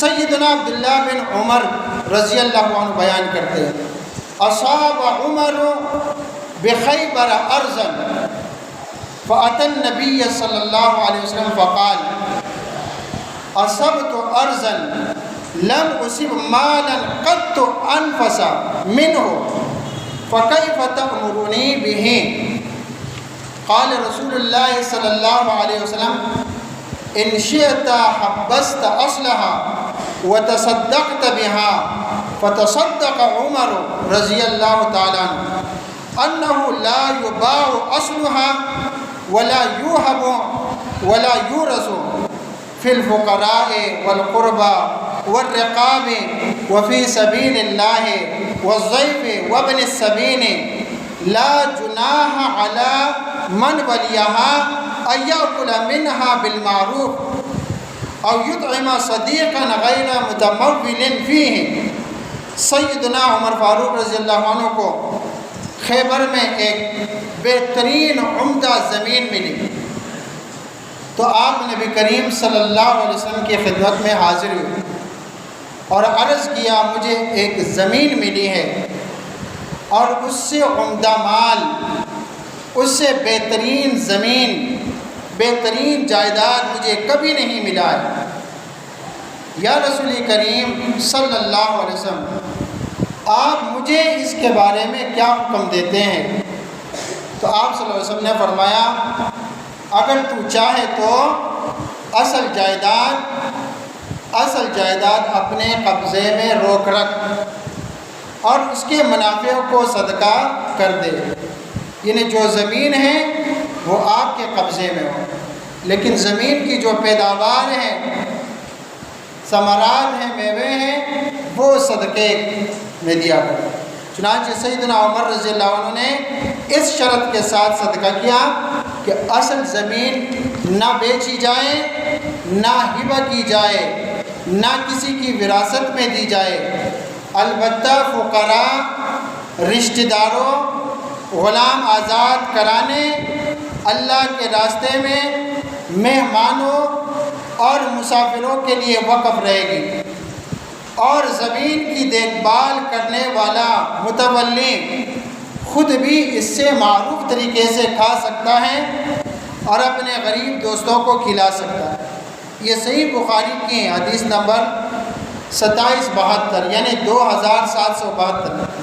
سیدنا عبداللہ بن عمر رضی اللہ عنہ بیان کرتے ہیں، اصاب عمر بخیبر ارضا فأتى النبي صلی اللہ علیہ وسلم فقال اصبت ارضا لم اصب مالا قط انفس منه فكيف تأمرني به؟ قال رسول اللہ صلی اللہ علیہ وسلم ان شئت حبست اصلها وتصدقت بها، فتصدق عمر رضی اللہ تعالی عنہ انه لا يباع اصلها ولا يوهب ولا يورث في الفقراء والقربى والرقاب وفي سبيل الله والضيف وابن السبيل لا جناح على من وليها أن يأكل منها بالمعروف أو يطعم صديقا غير متمول فيه۔ سیدنا عمر فاروق رضی اللہ عنہ کو خیبر میں ایک بہترین عمدہ زمین ملی، تو آپ نبی کریم صلی اللہ علیہ وسلم کی خدمت میں حاضر ہوئے اور عرض کیا مجھے ایک زمین ملی ہے اور اس سے عمدہ مال، اس سے بہترین زمین، بہترین جائیداد مجھے کبھی نہیں ملا ہے۔ یا رسول کریم صلی اللہ علیہ وسلم، آپ مجھے اس کے بارے میں کیا حکم دیتے ہیں؟ تو آپ صلی اللہ علیہ وسلم نے فرمایا اگر تو چاہے تو اصل جائیداد اپنے قبضے میں روک رکھ اور اس کے منافع کو صدقہ کر دے، یعنی جو زمین ہے وہ آپ کے قبضے میں ہو، لیکن زمین کی جو پیداوار ہے، ثمرات ہیں، میوے ہیں، وہ صدقے میں دیا کرو۔ چنانچہ سیدنا عمر رضی اللہ عنہ نے اس شرط کے ساتھ صدقہ کیا کہ اصل زمین نہ بیچی جائے، نہ ہبہ کی جائے، نہ کسی کی وراثت میں دی جائے، البتہ فقراء، رشتہ داروں، غلام آزاد کرانے، اللہ کے راستے میں مہمانوں اور مسافروں کے لیے وقف رہے گی، اور زمین کی دیکھ بھال کرنے والا متولی خود بھی اس سے معروف طریقے سے کھا سکتا ہے اور اپنے غریب دوستوں کو کھلا سکتا ہے۔ یہ صحیح بخاری کی حدیث نمبر 2772 یعنی 2772۔